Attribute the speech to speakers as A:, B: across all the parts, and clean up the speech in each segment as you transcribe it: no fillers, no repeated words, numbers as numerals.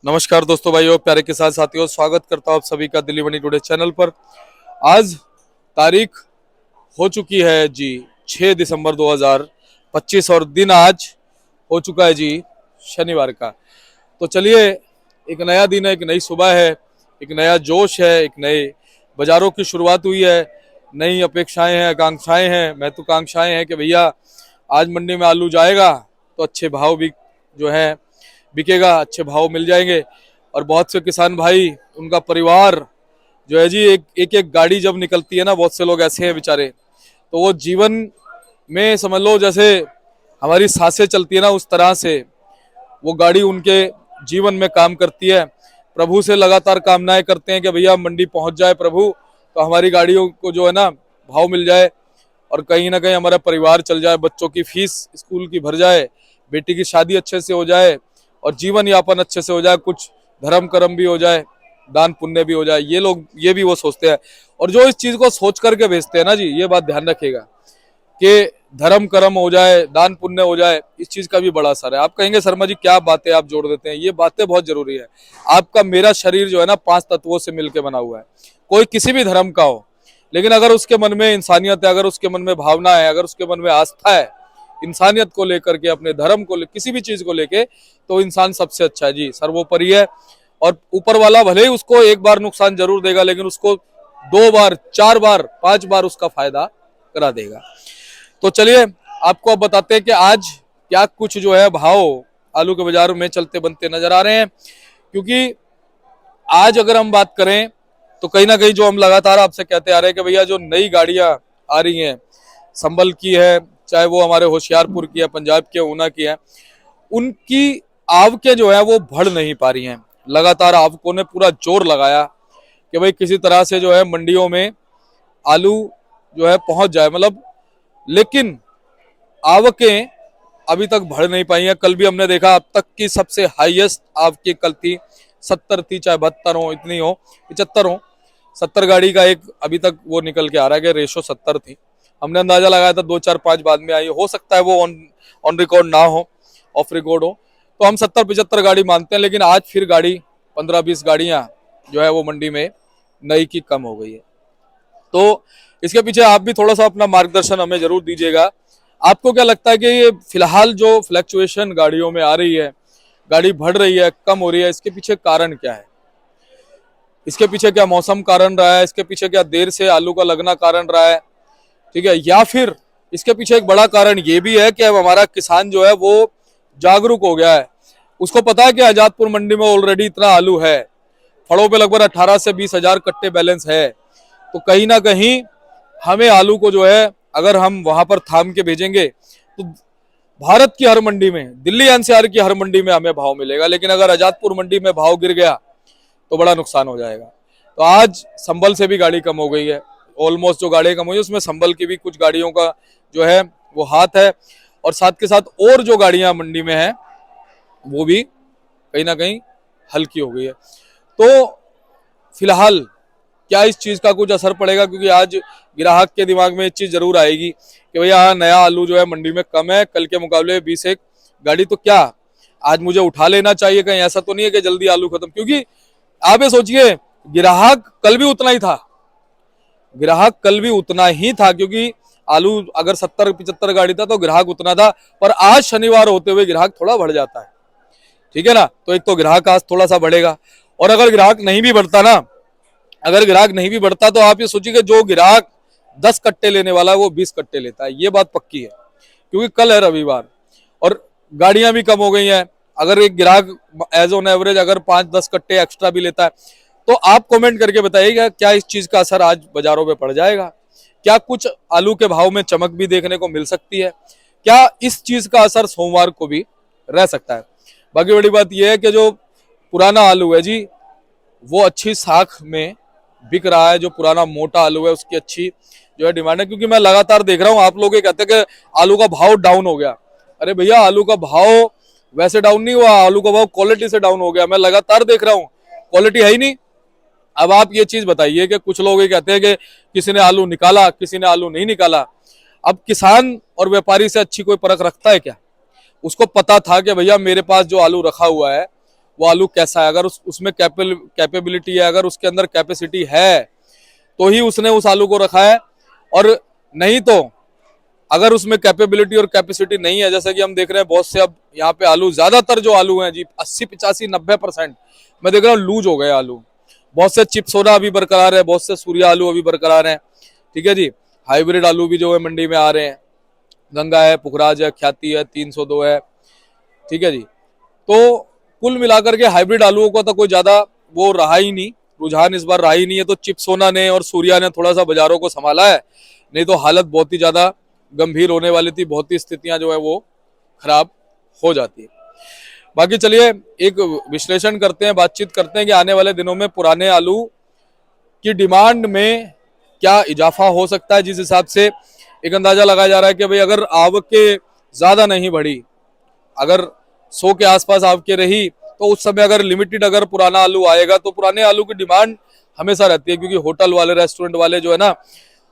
A: नमस्कार दोस्तों, भाइयों, प्यारे किसान साथियों, स्वागत करता हूं आप सभी का दिल्ली मनी टुडे चैनल पर। आज तारीख हो चुकी है जी 6 दिसंबर 2025 और दिन आज हो चुका है जी शनिवार का। तो चलिए, एक नया दिन है, एक नई सुबह है, एक नया जोश है, एक नए बाजारों की शुरुआत हुई है, नई अपेक्षाएं हैं, आकांक्षाएं हैं, महत्वाकांक्षाएं हैं कि भैया आज मंडी में आलू जाएगा तो अच्छे भाव भी जो है बिकेगा, अच्छे भाव मिल जाएंगे। और बहुत से किसान भाई, उनका परिवार जो है जी, एक एक गाड़ी जब निकलती है ना, बहुत से लोग ऐसे हैं बेचारे, तो वो जीवन में समझ लो जैसे हमारी सांसें चलती है ना, उस तरह से वो गाड़ी उनके जीवन में काम करती है। प्रभु से लगातार कामनाएं करते हैं कि भैया मंडी पहुंच जाए प्रभु, तो हमारी गाड़ियों को जो है ना भाव मिल जाए और कहीं ना कहीं हमारा परिवार चल जाए, बच्चों की फीस स्कूल की भर जाए, बेटी की शादी अच्छे से हो जाए और जीवन यापन अच्छे से हो जाए, कुछ धर्म कर्म भी हो जाए, दान पुण्य भी हो जाए। ये लोग ये भी वो सोचते हैं। और जो इस चीज को सोच करके भेजते हैं ना जी, ये बात ध्यान रखिएगा कि धर्म कर्म हो जाए, दान पुण्य हो जाए, इस चीज का भी बड़ा असर है। आप कहेंगे शर्मा जी क्या बातें आप जोड़ देते हैं, ये बातें बहुत जरूरी है। आपका मेरा शरीर जो है ना 5 तत्वों से मिलकर बना हुआ है। कोई किसी भी धर्म का हो, लेकिन अगर उसके मन में इंसानियत है, अगर उसके मन में भावना है, अगर उसके मन में आस्था है इंसानियत को लेकर के, अपने धर्म को किसी भी चीज को लेके, तो इंसान सबसे अच्छा है जी, सर्वोपरि है। और ऊपर वाला भले ही उसको एक बार नुकसान जरूर देगा, लेकिन उसको 2 बार 4 बार 5 बार उसका फायदा करा देगा। तो चलिए, आपको अब बताते हैं कि आज क्या कुछ जो है भाव आलू के बाजार में चलते बनते नजर आ रहे हैं। क्योंकि आज अगर हम बात करें तो कहीं ना कहीं जो हम लगातार आपसे कहते आ रहे हैं कि भैया जो नई गाड़ियां आ रही हैं, संभल की है, चाहे वो हमारे होशियारपुर की है, पंजाब की है, ऊना की है, उनकी आवकें जो है वो बढ़ नहीं पा रही हैं। लगातार आवकों ने पूरा जोर लगाया कि भाई किसी तरह से जो है मंडियों में आलू जो है पहुंच जाए, मतलब, लेकिन आवकें अभी तक बढ़ नहीं पाई हैं। कल भी हमने देखा अब तक की सबसे हाईएस्ट आवकें कल थी 70 थी, चाहे 72 हो, इतनी हो, 75 हो, 70 गाड़ी का एक अभी तक वो निकल के आ रहा है कि रेशो 70 थी। हमने अंदाजा लगाया था 2 4 5 बाद में आई, हो सकता है वो ऑन ऑन रिकॉर्ड ना हो, ऑफ रिकॉर्ड हो, तो हम 70 75 गाड़ी मानते हैं। लेकिन आज फिर गाड़ी 15 20 गाड़ियां जो है वो मंडी में नई की कम हो गई है। तो इसके पीछे आप भी थोड़ा सा अपना मार्गदर्शन हमें जरूर दीजिएगा। आपको क्या लगता है कि ये फिलहाल जो फ्लक्चुएशन गाड़ियों में आ रही है, गाड़ी बढ़ रही है, कम हो रही है, इसके पीछे कारण क्या है? इसके पीछे क्या मौसम कारण रहा है? इसके पीछे क्या देर से आलू का लगना कारण रहा है? ठीक है, या फिर इसके पीछे एक बड़ा कारण ये भी है कि अब हमारा किसान जो है वो जागरूक हो गया है। उसको पता है कि आजादपुर मंडी में ऑलरेडी इतना आलू है, फड़ों पे लगभग 18 से 20 हजार कट्टे बैलेंस है। तो कहीं ना कहीं हमें आलू को जो है अगर हम वहां पर थाम के भेजेंगे तो भारत की हर मंडी में, दिल्ली एनसीआर की हर मंडी में हमें भाव मिलेगा। लेकिन अगर आजादपुर मंडी में भाव गिर गया तो बड़ा नुकसान हो जाएगा। तो आज संभल से भी गाड़ी कम हो गई है, ऑलमोस्ट जो गाड़ियां कम हुई है उसमें संभल की भी कुछ गाड़ियों का जो है वो हाथ है। और साथ के साथ और जो गाड़ियां मंडी में है वो भी कहीं ना कहीं हल्की हो गई है। तो फिलहाल क्या इस चीज का कुछ असर पड़ेगा? क्योंकि आज ग्राहक के दिमाग में एक चीज जरूर आएगी कि भैया हाँ, नया आलू जो है मंडी में कम है, कल के मुकाबले 20 एक गाड़ी, तो क्या आज मुझे उठा लेना चाहिए? कहीं ऐसा तो नहीं है कि जल्दी आलू खत्म? क्योंकि आप ये सोचिए, ग्राहक कल भी उतना ही था, ग्राहक कल भी उतना ही था, क्योंकि आलू अगर 70 75 गाड़ी था तो ग्राहक उतना था। पर आज शनिवार होते हुए ग्राहक थोड़ा बढ़ जाता है, ठीक है ना? तो एक तो ग्राहक आज थोड़ा सा बढ़ेगा। और अगर ग्राहक नहीं भी बढ़ता ना, अगर ग्राहक नहीं भी बढ़ता तो आप ये सोचिए कि जो ग्राहक 10 कट्टे लेने वाला है वो 20 कट्टे लेता है, ये बात पक्की है। क्योंकि कल है रविवार और गाड़ियां भी कम हो गई हैं। अगर एक ग्राहक एज ऑन एवरेज अगर 5-10 कट्टे एक्स्ट्रा भी लेता है, तो आप कमेंट करके बताइएगा क्या इस चीज का असर आज बाजारों में पड़ जाएगा? क्या कुछ आलू के भाव में चमक भी देखने को मिल सकती है? क्या इस चीज का असर सोमवार को भी रह सकता है? बाकी बड़ी बात यह है कि जो पुराना आलू है जी, वो अच्छी साख में बिक रहा है। जो पुराना मोटा आलू है उसकी अच्छी जो है डिमांड है। क्योंकि मैं लगातार देख रहा हूँ, आप लोग ये कहते हैं कि आलू का भाव डाउन हो गया। अरे भैया, आलू का भाव वैसे डाउन नहीं हुआ, आलू का भाव क्वालिटी से डाउन हो गया। मैं लगातार देख रहा हूँ, क्वालिटी है ही नहीं। अब आप ये चीज बताइए कि कुछ लोग ये कहते हैं कि किसी ने आलू निकाला, किसी ने आलू नहीं निकाला। अब किसान और व्यापारी से अच्छी कोई परख रखता है क्या? उसको पता था कि भैया मेरे पास जो आलू रखा हुआ है वो आलू कैसा है। अगर उसमें कैपेबिलिटी है, अगर उसके अंदर कैपेसिटी है, तो ही उसने उस आलू को रखा है। और नहीं तो अगर उसमें कैपेबिलिटी और कैपेसिटी नहीं है, जैसे कि हम देख रहे हैं बहुत से अब यहाँ पे आलू, ज्यादातर जो आलू हैं जी 80-85-90% मैं देख रहा हूँ लूज हो गए आलू। बहुत से चिप सोना अभी बरकरार है, बहुत से सूर्या आलू अभी बरकरार हैं। ठीक है जी। हाइब्रिड आलू भी जो है मंडी में आ रहे हैं, गंगा है, पुखराज है, ख्याति है, 302 है। ठीक है जी। तो कुल मिलाकर के हाइब्रिड आलूओं का तो कोई ज्यादा वो रहा ही नहीं, रुझान इस बार रहा ही नहीं है। तो चिप सोना ने और सूर्या ने थोड़ा सा बाजारों को संभाला है, नहीं तो हालत बहुत ही ज्यादा गंभीर होने वाली थी, बहुत ही स्थितियां जो है वो खराब हो जाती है। बाकी चलिए एक विश्लेषण करते हैं, बातचीत करते हैं कि आने वाले दिनों में पुराने आलू की डिमांड में क्या इजाफा हो सकता है। जिस हिसाब से एक अंदाजा लगाया जा रहा है कि भाई अगर आवकें ज्यादा नहीं बढ़ी, अगर 100 के आसपास आवकें रही, तो उस समय अगर लिमिटेड अगर पुराना आलू आएगा तो पुराने आलू की डिमांड हमेशा रहती है, क्योंकि होटल वाले, रेस्टोरेंट वाले जो है ना,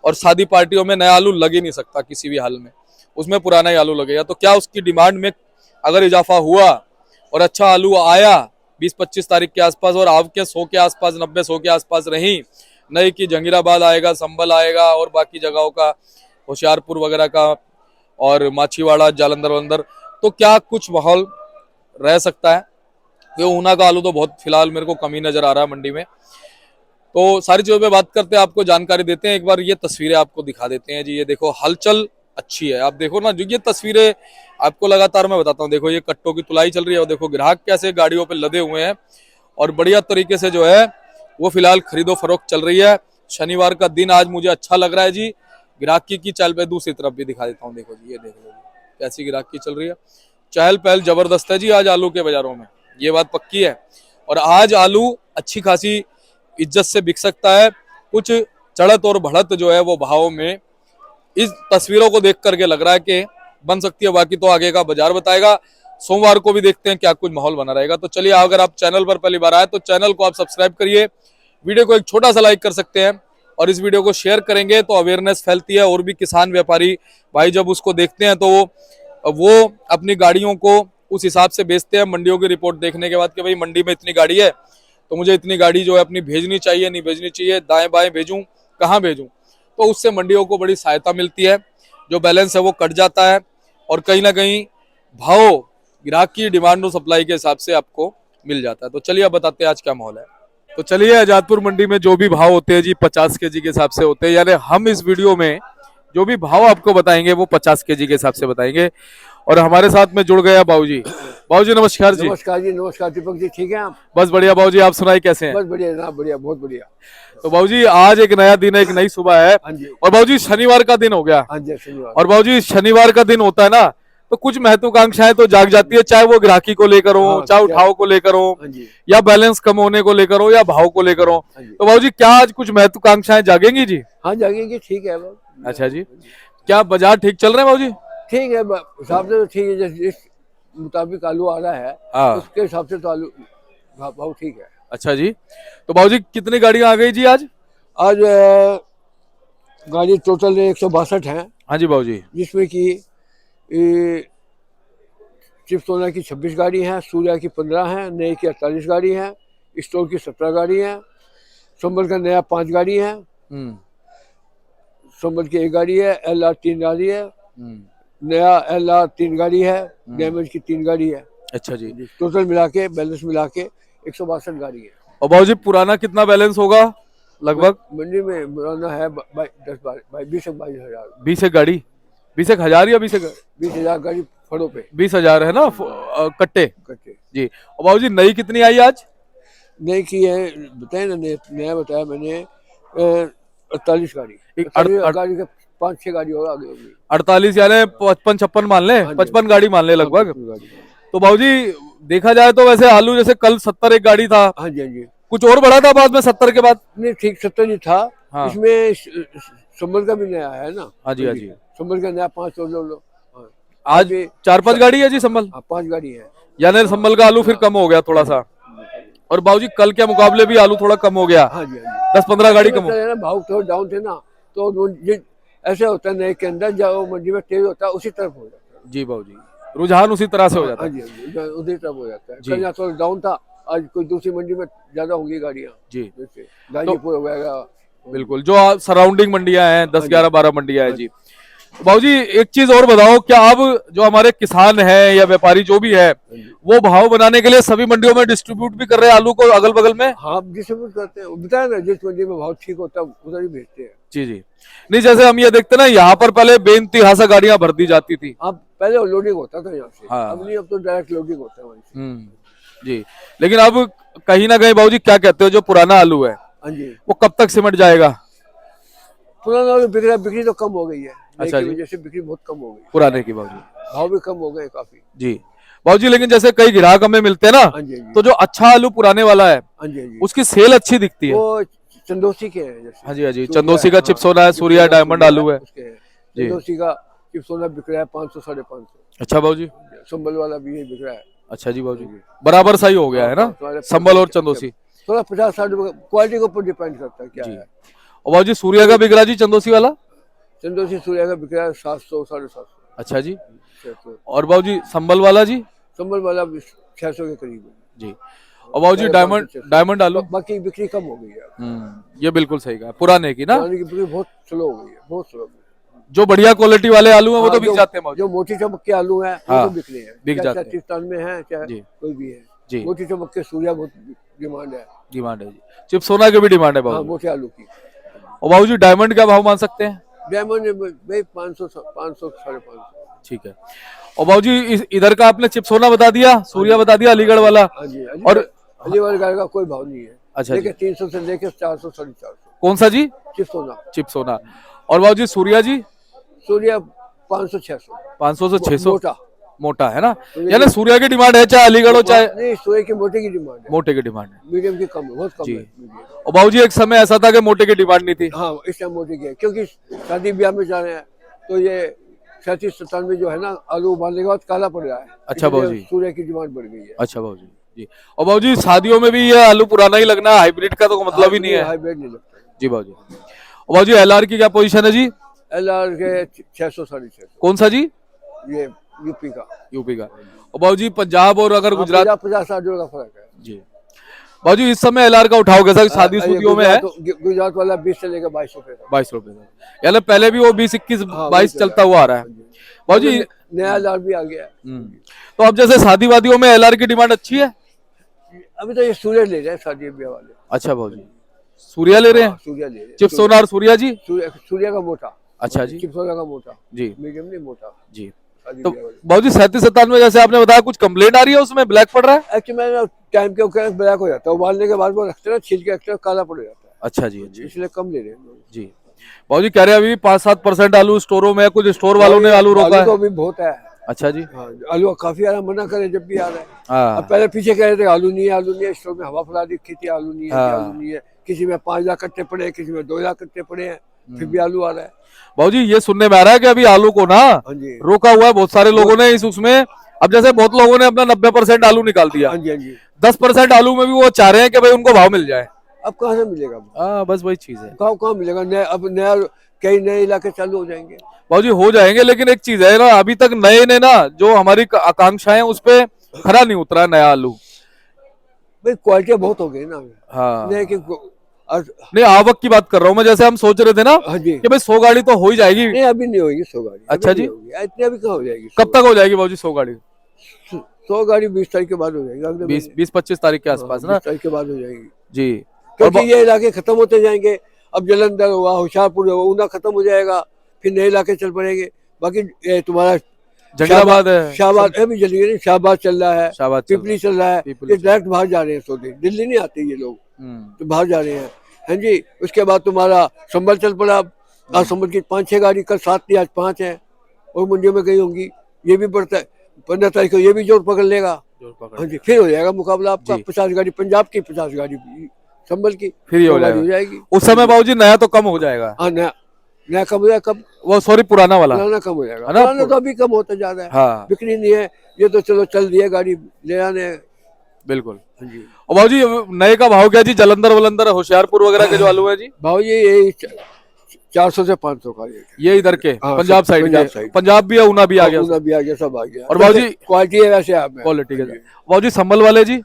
A: और शादी पार्टियों में नया आलू लग ही नहीं सकता किसी भी हाल में, उसमें पुराना ही आलू लगेगा। तो क्या उसकी डिमांड में अगर इजाफा हुआ और अच्छा आलू आया 20-25 तारीख के आसपास, और आवकें 100 के आसपास, 90-100 के आसपास रही, नहीं कि जंगीराबाद आएगा, संभल आएगा और बाकी जगहों का, होशियारपुर वगैरह का और माछीवाड़ा, जालंधर वलंदर, तो क्या कुछ माहौल रह सकता है। ये ऊना का आलू तो बहुत फिलहाल मेरे को कमी नजर आ रहा है मंडी में। तो सारी चीजों पे बात करते हैं, आपको जानकारी देते हैं। एक बार ये तस्वीरें आपको दिखा देते हैं जी। ये देखो हलचल अच्छी है, आप देखो ना, जो ये तस्वीरें आपको लगातार मैं बताता हूँ। देखो ये कट्टों की तुलाई चल रही है और देखो ग्राहक कैसे गाड़ियों पे लदे हुए हैं और बढ़िया तरीके से जो है वो फिलहाल खरीदो फरोख्त चल रही है। शनिवार का दिन आज मुझे अच्छा लग रहा है जी। ग्राहकी की चहल पहल दूसरी तरफ भी दिखा देता हूँ। देखो जी, ये देख लो कैसी ग्राहकी चल रही है। चहल पहल जबरदस्त है जी आज आलू के बाजारों में, ये बात पक्की है। और आज आलू अच्छी खासी इज्जत से बिक सकता है। कुछ चढ़त और बढ़त जो है वो भाव में इस तस्वीरों को देख करके लग रहा है कि बन सकती है। बाकी तो आगे का बाजार बताएगा। सोमवार को भी देखते हैं क्या कुछ माहौल बना रहेगा। तो चलिए, अगर आप चैनल पर पहली बार आए तो चैनल को आप सब्सक्राइब करिए, वीडियो को एक छोटा सा लाइक कर सकते हैं और इस वीडियो को शेयर करेंगे तो अवेयरनेस फैलती है। और भी किसान व्यापारी भाई जब उसको देखते हैं तो वो अपनी गाड़ियों को उस हिसाब से बेचते हैं, मंडियों की रिपोर्ट देखने के बाद कि भाई मंडी में इतनी गाड़ी है तो मुझे इतनी गाड़ी जो है अपनी भेजनी चाहिए, नहीं भेजनी चाहिए, दाएं बाएं भेजूं, कहाँ भेजूं। तो उससे मंडियों को बड़ी सहायता मिलती है, जो बैलेंस है वो कट जाता है और कहीं ना कहीं भाव ग्राहक की डिमांड और सप्लाई के हिसाब से आपको मिल जाता है। तो चलिए अब बताते हैं आज क्या माहौल है। तो चलिए, आजादपुर मंडी में जो भी भाव होते हैं जी 50 केजी के हिसाब से होते हैं, यानी हम इस वीडियो में जो भी भाव आपको बताएंगे वो 50 केजी के हिसाब से बताएंगे। और हमारे साथ में जुड़ गया बाबूजी। बाबूजी नमस्कार जी।
B: नमस्कार जी, नमस्कार दीपक जी, ठीक है आप?
A: बस बढ़िया बाबूजी, आप सुनाई कैसे हैं?
B: बस बढ़िया जनाब, बढ़िया, बहुत बढ़िया।
A: तो बाबूजी आज एक नया दिन है, एक नई सुबह है।
B: हाँ जी।
A: और बाबूजी शनिवार का दिन हो गया।
B: हाँ जी, शनिवार।
A: और बाबूजी शनिवार का दिन होता है ना, तो कुछ महत्वाकांक्षाएं तो जाग जाती है, चाहे वो ग्राहकी को लेकर हो,
B: हाँ,
A: चाहे उठाव को लेकर हो,
B: हाँ जी,
A: या बैलेंस कम होने को लेकर हो, या भाव को लेकर हो।
B: हाँ जी।
A: तो बाबूजी क्या आज कुछ महत्वाकांक्षाएं जागेंगी जी?
B: हाँ जागेंगे, ठीक है।
A: अच्छा जी, क्या बाजार ठीक चल रहे हैं बाबूजी?
B: ठीक है, हिसाब से तो ठीक है, जिस मुताबिक आलू आ रहा है
A: हाँ।
B: उसके हिसाब से तो आलू भाव ठीक है।
A: अच्छा जी। तो बाबूजी कितनी गाड़ियां आ गई जी आज?
B: आज गाड़ी टोटल 162 है।
A: हाँ जी बाबूजी।
B: जिसमें कि चिप सोना की 26 गाड़ी है, सूर्या की 15 है, नए की 48 गाड़ी है, स्टोर की 17 गाड़ी है, संभल का नया 5 गाड़ी है, संभल की 1 गाड़ी है, LR 3 गाड़ी है, नया LR 3 गाड़ी है, डैमेज की 3 गाड़ी है।
A: अच्छा जी।
B: टोटल मिला के, बैलेंस मिला के 162 गाड़ी है।
A: और बाबूजी पुराना कितना बैलेंस होगा लगभग?
B: मंडी में पुराना है 20-22 हजार।
A: 20 एक गाड़ी, 20 एक हजार या
B: 20,000 गाड़ी फड़ों पे।
A: 20,000 है ना कट्टे जी। और बाबूजी नई कितनी आई आज?
B: नई की है बताए ना, नया बताया मैंने 48 गाड़ी। 48 गाड़ी के 5-6 गाड़ी और आगे होगी।
A: 48 यानी 55-56 मान ले, 55 गाड़ी मान ले लगभग।
B: गाड़ी।
A: तो बाबूजी देखा जाए तो वैसे आलू जैसे कल 70 एक गाड़ी था।
B: हाँ जी, हाँ जी।
A: कुछ और बढ़ा था बाद में 70 के बाद?
B: नहीं, ठीक 70 ही था।
A: हाँ।
B: इसमें संभल का भी नया है ना।
A: हाँ जी, हाँ जी।
B: संभल का नया 5 लो।
A: आज 4-5 गाड़ी है जी संभल।
B: 5 गाड़ी है,
A: यानी संभल का आलू फिर कम हो गया थोड़ा सा। और बाबूजी कल के मुकाबले भी आलू थोड़ा कम हो गया।
B: हाँ जी, हाँ जी।
A: 10-15 गाड़ी कम हो
B: गया। भाव थोड़ा डाउन थे ना, तो ऐसे होता है नए के अंदर, जब मंडी में तेज होता है उसी तरफ हो जाता है।
A: जी बाबूजी, रुझान उसी तरह से हो जाता है।
B: हाँ जी, उसी तरफ हो जाता है। कल यहाँ थोड़ा डाउन था, आज कोई दूसरी मंडी में ज्यादा होंगी गाड़ियाँ,
A: जी
B: जैसे गाजीपुर हो गया।
A: बिल्कुल, जो सराउंडिंग मंडियां हैं 10
B: हाँ जी।
A: 11 12 मंडियां हैं जी। बाबूजी एक चीज और बताओ, क्या अब जो हमारे किसान हैं या व्यापारी जो भी है वो भाव बनाने के लिए सभी मंडियों में डिस्ट्रीब्यूट भी कर रहे हैं आलू को अगल बगल में?
B: हाँ डिस्ट्रीब्यूट करते हैं, बताया ना जिस मंडी में भाव ठीक होता है उधर ही भेजते हैं।
A: जी जी। नहीं, जैसे हम ये देखते हैं ना, यहाँ पर पहले बेइंतहा गाड़ियां भर दी जाती थी।
B: अब पहले लोडिंग होता था यहाँ से,
A: हाँ।
B: अब नहीं, अब तो डायरेक्ट लोडिंग होता है वहीं से।
A: जी। लेकिन अब कहीं ना कहीं बाबूजी क्या कहते हो, जो पुराना आलू है
B: हाँ जी,
A: वो कब तक सिमट जाएगा?
B: पुराना आलू बिक रहा है, बिक्री तो कम हो गई है,
A: अच्छा
B: की
A: जी।
B: वजह से बिक्री बहुत कम हो गई,
A: पुराने की बाबूजी।
B: भाव भी कम हो गए काफी।
A: जी बाबूजी, लेकिन जैसे कई ग्राहक हमें मिलते हैं ना,
B: हाँ जी, हाँ जी,
A: तो जो अच्छा आलू पुराने वाला है
B: हाँ जी, हाँ जी,
A: उसकी सेल अच्छी दिखती है।
B: वो चंदोसी के हैं जैसे।
A: हाँ जी, हाँ जी,
B: सूर्या
A: चंदोसी का
B: है,
A: चिप्सोना है, सूर्या
B: चिप्सोना,
A: डायमंड
B: सूर्या
A: आलू है।
B: उसके हैं।
A: जी।
B: चंदोसी का चिप्सोना बिक रहा है 500 550।
A: अच्छा बाबूजी।
B: संबल वाला भी यही बिक रहा है।
A: अच्छा जी बाबूजी, बराबर सही हो गया है ना
B: हाँ,
A: संबल और चंदोसी।
B: थोड़ा 50-60 रुपए क्वालिटी के ऊपर डिपेंड करता है क्या
A: जी।
B: है।
A: और बाबूजी सूर्या का बिक रहा जी चंदोसी वाला?
B: चंदोसी सूर्या का बिक रहा है 700 750।
A: अच्छा जी।
B: 600।
A: और बाबूजी संबल वाला जी?
B: संबल वाला 600 के करीब है।
A: जी। और बाबूजी डायमंड डायमंड आलू?
B: बाकी बिक्री कम हो गई है।
A: ये बिल्कुल सही कहा, पुराने की ना।
B: पुरानी की बिक्री बहुत स्लो हो गई है, बहुत स्लो।
A: जो बढ़िया क्वालिटी वाले आलू हैं वो तो बिक जाते हैं बाबूजी।
B: जो मोटी चमक के आलू हैं वो
A: हाँ,
B: तो बिक रहे हैं,
A: बिक
B: चाहे
A: जाते हैं।
B: पाकिस्तान में है चाहे
A: जी।
B: कोई भी है।
A: जी।
B: मोटी चमक के सूर्या बहुत डिमांड है।
A: डिमांड है जी। चिप्सोना की भी डिमांड है
B: हाँ,
A: बाबूजी।
B: मोटे आलू की।
A: और बाबूजी डायमंड का भाव मान सकते हैं?
B: डायमंड भाई 500 500 550।
A: ठीक है। और बाबूजी इधर का आपने चिप्सोना बता दिया, सूर्या बता दिया, अलीगढ़ वाला।
B: हाँ जी,
A: और
B: अलीगढ़ गाय का कोई भाव नहीं है।
A: अच्छा
B: लेके
A: जी।
B: 300 से लेके 400 450।
A: कौन सा जी?
B: चिप्सोना।
A: चिप्सोना। और बाबूजी सूर्या जी?
B: सूर्या 500 600।
A: 500 से 600।
B: मोटा।
A: मोटा है ना, यानी सूर्या की डिमांड है चाहे अलीगढ़ हो चाहे।
B: नहीं, सूर्य की मोटे की डिमांड है,
A: मोटे की डिमांड है।
B: मीडियम की कम है, बहुत कम
A: जी।
B: है medium।
A: और बाबूजी एक समय ऐसा था कि मोटे की डिमांड नहीं थी।
B: हाँ, इस टाइम मोटे की है क्योंकि शादी ब्याह में जा रहे हैं तो ये 37-97 जो है ना आलू उबालने के बाद काला पड़ रहा है।
A: अच्छा
B: इसलिए
A: बाबूजी।
B: सूर्य की डिमांड बढ़ गई है।
A: अच्छा बाबूजी जी। और बाबूजी शादियों में भी ये आलू पुराना ही लगना है, हाइब्रिड का तो मतलब ही नहीं है।
B: हाइब्रिड नहीं लगता।
A: जी बाबूजी। और बाबूजी एलआर की क्या पोजीशन है जी?
B: LR के 600 650।
A: कौन सा जी?
B: ये यूपी का।
A: यूपी का। और बाबूजी पंजाब और अगर गुजरात?
B: 50-60 का फर्क है
A: जी। बाबूजी इस समय एलआर का उठाव कैसा शादी शुदियों में है?
B: गुजरात वाला 20 से लेकर 22 रुपए का।
A: 22 रुपए का, यानी पहले भी वो 20 21
B: हाँ,
A: 22 चलता हुआ आ रहा है बाबूजी।
B: नया LR भी आ गया है।
A: तो अब जैसे शादी वादियों में एलआर की डिमांड अच्छी है?
B: अभी तो ये सूर्य ले रहे हैं शादी ब्याह वाले।
A: अच्छा बाबूजी, सूर्या ले रहे हैं?
B: सूर्या ले रहे हैं।
A: चिप्सोना और सूर्या जी?
B: सूर्या का मोटा।
A: अच्छा जी।
B: चिप्सोना का मोटा।
A: जी।
B: मीडियम नहीं, मोटा।
A: जी।
B: शादी
A: तो
B: ब्याह वाले।
A: बाबूजी 37-97 जैसे आपने बताया कुछ कंप्लेंट आ रही है उसमें ब्लैक पड़ रहा है?
B: एक्चुअली मैंने टाइम के ऊपर ब्लैक हो जाता है, उबालने के बाद वो रखते हैं, छील के रखते हैं, काला पड़ जाता है,
A: अच्छा जी। जी
B: इसलिए कम ले रहे हैं लोग।
A: जी। बाबूजी कह रहे हैं अभी 5-7% आलू स्टोरों में है, कुछ स्टोर वालों ने आलू रोका
B: तो
A: है।
B: अभी बहुत है।
A: अच्छा जी।
B: हाँ, आलू काफी आ रहा है, मना करे जब भी आ रहा है।
A: हाँ।
B: अब पहले पीछे कह रहे थे आलू नहीं है, आलू नहीं है, स्टोर में हवा फैला दी थी, आलू नहीं है,
A: हाँ।
B: आलू नहीं है। किसी में 5 लाख कट्टे पड़े हैं, किसी में 2 लाख कट्टे पड़े हैं, फिर भी आलू आ रहा है।
A: बाबूजी ये सुनने में आ रहा है कि अभी आलू को ना
B: हाँ जी,
A: रोका हुआ है बहुत सारे लोगों ने इस उसमें। अब जैसे बहुत लोगों ने अपना 90% आलू निकाल दिया,
B: हाँ जी, हाँ जी।
A: 10% आलू में भी वो चाह रहे हैं कि भाई उनको भाव मिल जाए।
B: अब कहाँ से मिलेगा?
A: हाँ बस वही चीज है।
B: कहाँ मिलेगा? नया अब नया कई नए इलाके चालू हो जाएंगे।
A: बाबूजी हो जाएंगे, लेकिन एक चीज है ना, अभी तक नए ने ना जो हमारी आकांक्षाएं उस पे खरा नहीं उतरा है नया आलू।
B: भाई क्वालिटी बहुत हो गई ना।
A: हाँ।
B: नए की
A: नहीं, आवक की बात कर रहा हूँ मैं, जैसे हम सोच रहे थे ना
B: हाँ जी।
A: कि भाई 100 गाड़ी तो हो ही जाएगी।
B: नहीं, अभी नहीं होगी 100 गाड़ी।
A: अच्छा जी।
B: इतनी अभी कहाँ हो जाएगी?
A: कब तक हो जाएगी बाबूजी 100 गाड़ी?
B: 100 गाड़ी 20 तारीख के बाद हो जाएगी, अगले
A: 20-25 तारीख के आसपास ना
B: 20 तारीख के बाद हो जाएगी।
A: जी।
B: क्योंकि ये इलाके खत्म होते जाएंगे। अब जलंधर हुआ, होशियारपुर हुआ, ऊना खत्म हो जाएगा, फिर नए इलाके चल पड़ेंगे। बाकी तुम्हारा
A: जगीराबाद है,
B: शाहबाद अभी जल्दी नहीं, शाहबाद चल रहा है,
A: शाहबाद चल
B: पिपली चल रहा है।
A: पिपली
B: ये डायरेक्ट बाहर जा रहे हैं सौदे, दिल्ली नहीं आते ये लोग, तो बाहर जा रहे हैं। हाँ जी। उसके बाद तुम्हारा संभल चल पड़ा। आज संभल की 5-6 गाड़ी, कल 7 थी, आज 5 है, और मंडियों में गई होंगी। ये भी बढ़ता है, 15 तारीख को ये भी जोर पकड़ लेगा। हाँ जी, फिर हो जाएगा मुकाबला आपका। 50 गाड़ी पंजाब की, 50 गाड़ी संभल की,
A: फिर ये हो
B: 100 गाड़ी
A: जाएगा।
B: हो जाएगी।
A: उस समय बाबूजी नया तो कम हो जाएगा।
B: हाँ, नया कम हो जाएगा। कब?
A: वो सॉरी पुराना वाला
B: पुराना कम हो जाएगा।
A: है ना?
B: पुराना तो अभी कम होता जा रहा है।
A: हाँ
B: बिक्री नहीं है, ये तो चलो चल दिया, गाड़ी ले आने।
A: बिल्कुल।
B: हाँ जी।
A: और बाबूजी नए का भाव क्या जी? जलंधर वलंदर होशियारपुर वगैरह के जो आलू है जी?
B: भाव जी यही 400 से 500 का रेट है।
A: ये इधर के
B: हाँ,
A: पंजाब साइड
B: पंजाब
A: के,
B: साइड।
A: पंजाब भी है, ऊना भी आ गया।
B: ऊना भी आ गया, सब आ गया।
A: और बाबूजी
B: क्वालिटी है वैसे आप
A: क्वालिटी के। बाबूजी संभल वाले जी?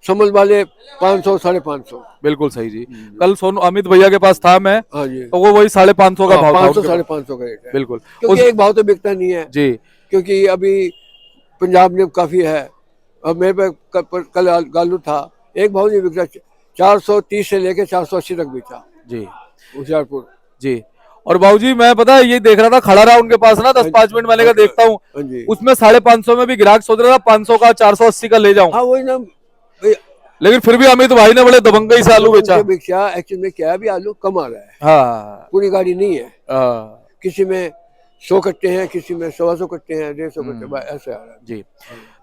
B: संभल वाले 500 550।
A: बिल्कुल सही जी। कल सोनू अमित भैया के पास था मैं,
B: हाँ जी,
A: तो वो वही 550 का भाव था
B: 500
A: उनके पास।
B: 550 का रेट है।
A: बिल्कुल
B: क्योंकि एक भाव तो बिकता नहीं है,
A: जी
B: क्योंकि अभी पंजाब में काफी है। अब मेरे पे कल आलू था, एक भाव नहीं बिकता, 430 से लेके 480 तक बिका
A: जी
B: होशियारपुर।
A: जी। और बाबूजी मैं पता है ये देख रहा था, खड़ा रहा उनके पास ना 10-5 मिनट, मैंने कहा देखता हूँ,
B: हाँ जी,
A: उसमें 550 में भी ग्राहक सोच रहा था 500 का 480 का ले जाऊं,
B: हाँ वही ना भाई,
A: लेकिन फिर भी अमित भाई ने बड़े दबंगई से आलू बेचा।
B: एक्चुअली में क्या है, अभी आलू कम आ रहा है,
A: हाँ
B: पूरी गाड़ी नहीं है।
A: हाँ,
B: किसी में 100 कट्टे हैं, किसी में 125 कट्टे हैं, 150 कट्टे, ऐसे आ रहा है।
A: जी।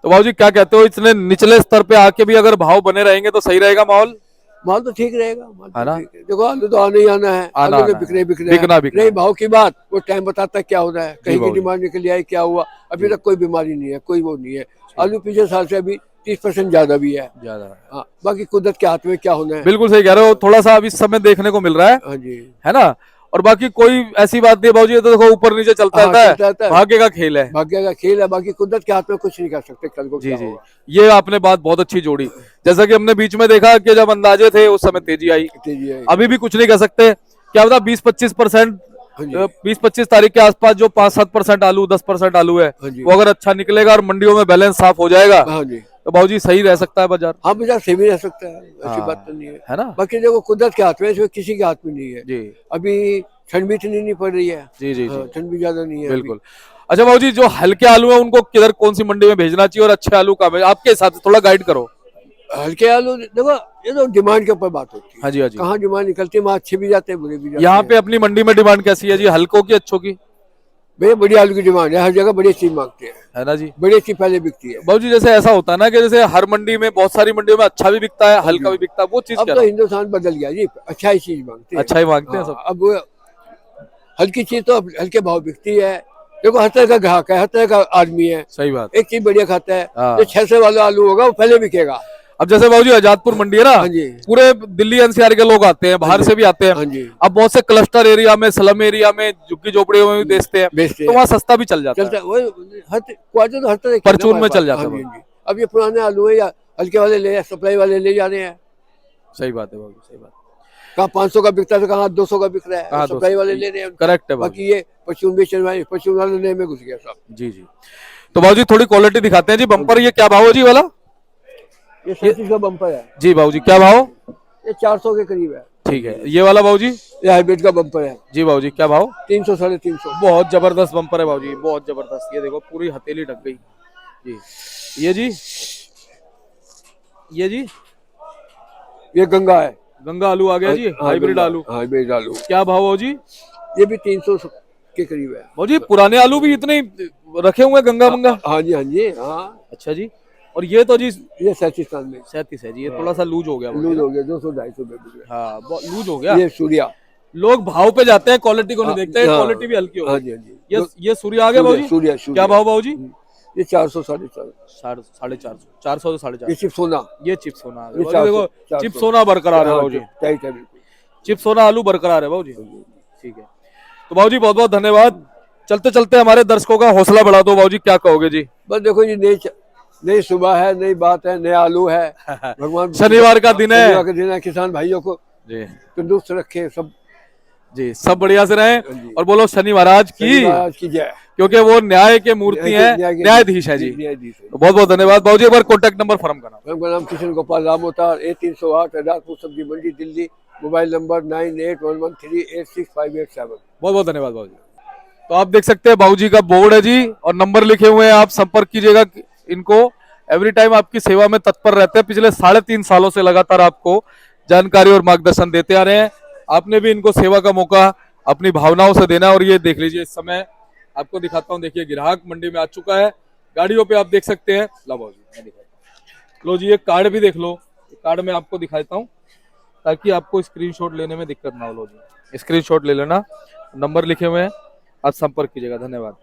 A: तो बाबूजी क्या कहते हो, इतने निचले स्तर पे आके भी अगर भाव बने रहेंगे तो सही रहेगा माहौल?
B: माल तो ठीक रहेगा, माल
A: है
B: तो
A: ना?
B: ठीक है। देखो आलू तो आना ही आना है,
A: आना
B: आलू तो
A: आना
B: बिकने
A: है,
B: बिकने
A: बिकना
B: हैं।
A: बिकना
B: नहीं
A: है।
B: भाव की बात, वो टाइम बताता है क्या हो रहा है, कहीं की
A: बाबूजी।
B: डिमांड निकल आई, क्या हुआ। अभी तक कोई बीमारी नहीं है, कोई वो नहीं है। आलू पिछले साल से अभी 30% ज्यादा भी है।
A: ज्यादा है।
B: हाँ, बाकी कुदरत के हाथ में क्या होना है।
A: बिल्कुल सही कह रहे हो, थोड़ा सा अभी इस समय देखने को मिल रहा
B: हाँ जी,
A: है ना? और बाकी कोई ऐसी बात नहीं बाबूजी, ये तो देखो ऊपर नीचे चलता
B: हाँ
A: रहता
B: चलता रहता
A: है,
B: है,
A: भाग्य का खेल है।
B: भाग्य का खेल है। बाकी कुदरत के हाथ में कुछ नहीं कर सकते, कल को
A: जी
B: क्या
A: जी,
B: होगा।
A: ये आपने बात बहुत अच्छी जोड़ी। जैसा कि हमने बीच में देखा कि जब अंदाजे थे उस समय तेजी आई,
B: तेजी है।
A: अभी भी कुछ नहीं कह सकते। क्या पता 20-25%,
B: हाँ जी,
A: 20-25 तारीख के आसपास जो 5-7% आलू, 10% आलू है,
B: हाँ जी,
A: वो अगर अच्छा निकलेगा और मंडियों में बैलेंस साफ हो जाएगा
B: हाँ जी,
A: तो बाबूजी सही रह सकता है बाजार।
B: हाँ बाजार सही भी रह सकता है, ऐसी
A: हाँ,
B: बात तो नहीं है।
A: है ना?
B: बाकी देखो कुदरत के हाथ में, इसमें किसी के हाथ में नहीं है।
A: जी
B: अभी ठंड भी इतनी नहीं पड़ रही है।
A: जी जी
B: हाँ,
A: जी,
B: ठंड भी ज्यादा नहीं है अभी।
A: बिल्कुल। अच्छा बाबूजी, जो हल्के आलू है उनको किधर, कौन सी मंडी में भेजना चाहिए, और अच्छे आलू का आपके हिसाब से थोड़ा गाइड करो।
B: हल्के आलू देखो, ये तो डिमांड के ऊपर बात होती है।
A: हाँ जी हाँ जी।
B: कहाँ डिमांड निकलती है, वहाँ अच्छे भी जाते हैं, बुरे भी जाते
A: यहाँ
B: हैं।
A: पे अपनी मंडी में डिमांड कैसी है जी, हल्कों की अच्छों की?
B: भैया बड़ी आलू की डिमांड है, हर जगह बड़ी चीज मांगते हैं,
A: है ना जी?
B: बड़ी चीज पहले बिकती है।
A: बाबूजी जैसे ऐसा होता है ना कि जैसे हर मंडी में, बहुत सारी मंडियों में अच्छा भी बिकता है, हल्का भी बिकता है, वो चीज
B: अब
A: क्या
B: तो
A: है?
B: हिंदुस्तान बदल गया जी, अच्छा ही चीज मांगते हैं।
A: अच्छा ही मांगते हैं
B: हाँ,
A: सब।
B: अब हल्की चीज तो अब हल्के भाव बिकती है। देखो हर तरह का ग्राहक है, हर तरह का आदमी है।
A: सही बात।
B: एक चीज बढ़िया खाता है,
A: हाँ।
B: जो 600 वाला आलू होगा वो पहले बिकेगा।
A: अब जैसे बाबूजी आजादपुर मंडी है ना,
B: हाँ जी,
A: पूरे दिल्ली एनसीआर के लोग आते हैं, बाहर से भी आते हैं।
B: हाँ जी,
A: अब बहुत से क्लस्टर एरिया में, स्लम एरिया में, झुग्गी झोपड़ियों में भी बेचते हैं,
B: बेचते
A: तो
B: हैं,
A: वहाँ सस्ता भी चल जाता
B: चलता
A: है।
B: है। वो क्वालिटी तो हर तरह की है ना
A: परचून
B: हमारे
A: में
B: पास।
A: चल जाता
B: हाँ
A: है
B: जी, हाँ जी। अब ये पुराने आलू है या हल्के वाले ले, सप्लाई वाले ले जा रहे हैं।
A: सही बात है बाबूजी, सही बात।
B: कहाँ 500 का बिकता है तो कहाँ 200 का बिक रहा है,
A: हाँ
B: सप्लाई वाले ले रहे हैं।
A: करेक्ट है बाबूजी।
B: बाकी ये परचून बेचने वाले, परचून वाले नए में घुस गया सब।
A: जी जी। तो बाबूजी थोड़ी क्वालिटी दिखाते हैं जी। बम्पर ये क्या भाव है जी वाला?
B: ये 37 का बम्पर है,
A: जी बाबूजी क्या भाव?
B: ये 400 के करीब है।
A: ठीक है, ये वाला बाबूजी?
B: ये हाइब्रिड का बम्पर है,
A: जी बाबूजी क्या भाव?
B: 300 350।
A: बहुत जबरदस्त बम्पर है बाबूजी, बहुत जबरदस्त। ये देखो पूरी हथेली ढक गई जी। ये जी, ये जी
B: ये गंगा है,
A: गंगा आलू आ गया जी, हाइब्रिड आलू।
B: हाइब्रिड आलू,
A: क्या भाव बाबूजी?
B: ये भी 300 के करीब है।
A: बाबूजी पुराने आलू भी इतने रखे हुए हैं, गंगा मंगा?
B: हाँ जी, हाँ जी, हाँ।
A: अच्छा जी। और ये तो जी
B: ये 37 में
A: 37 है जी, ये थोड़ा सा लूज हो गया बाबूजी
B: लूज
A: ना?
B: हो गया, 200 250 में बिक गया।
A: हाँ लूज हो गया।
B: ये सूर्या,
A: लोग भाव पे जाते हैं, क्वालिटी को नहीं देखते हैं,
B: हाँ,
A: क्वालिटी भी हल्की हो
B: हाँ
A: गई।
B: जी, हाँ जी।
A: ये सूर्य आ गया बाबूजी?
B: सूर्या,
A: क्या भाव बाबूजी?
B: ये 400 450।
A: 450, 400 से 450।
B: ये चिप सोना,
A: ये चिप सोना आ
B: ये
A: गया बाबूजी, देखो
B: 400।
A: चिप सोना बरकरार है
B: हाँ,
A: बाबूजी,
B: टाइट है बिल्कुल।
A: चिप सोना आलू बरकरार है बाबूजी। ठीक है, तो बाबूजी बहुत बहुत धन्यवाद। चलते चलते हमारे दर्शकों का हौसला बढ़ा दो बाबूजी, क्या कहोगे जी?
B: बस देखो जी, नई सुबह है, नई बात है, नया आलू है। भगवान
A: शनिवार का दिन है,
B: शनिवार का दिन है, किसान भाइयों को
A: जी
B: तंदुरुस्त रखे सब
A: जी, सब बढ़िया से रहें।
B: जी।
A: और बोलो शनि महाराज की,
B: महाराज की जय।
A: क्योंकि वो न्याय के मूर्ति हैं, न्यायाधीश है जी।
B: न्यायाधीश है।
A: तो बहुत बहुत धन्यवाद बाबूजी। एक बार कॉन्टैक्ट नंबर फर्म का नाम?
B: मेरा नाम किशन गोपाल रामोतार, A308 आजादपुर सब्जी मंडी दिल्ली। Mobile number 9811386587।
A: बहुत बहुत धन्यवाद बाबूजी। तो आप देख सकते हैं बाबूजी का बोर्ड है जी, और नंबर लिखे हुए हैं, आप संपर्क कीजिएगा इनको। एवरी टाइम आपकी सेवा में तत्पर रहते हैं, पिछले 3.5 सालों से लगातार आपको जानकारी और मार्गदर्शन देते आ रहे हैं। आपने भी इनको सेवा का मौका अपनी भावनाओं से देना। और ये देख लीजिए, इस समय आपको दिखाता हूँ, देखिए ग्राहक मंडी में आ चुका है, गाड़ियों पे आप देख सकते हैं। लो बाबूजी मैं दिखाता हूं। लो जी, ये कार्ड भी देख लो, कार्ड में आपको दिखाता हूँ ताकि आपको स्क्रीनशॉट लेने में दिक्कत ना हो। लो जी, स्क्रीनशॉट ले लेना, नंबर लिखे हुए हैं, आप संपर्क कीजिएगा। धन्यवाद।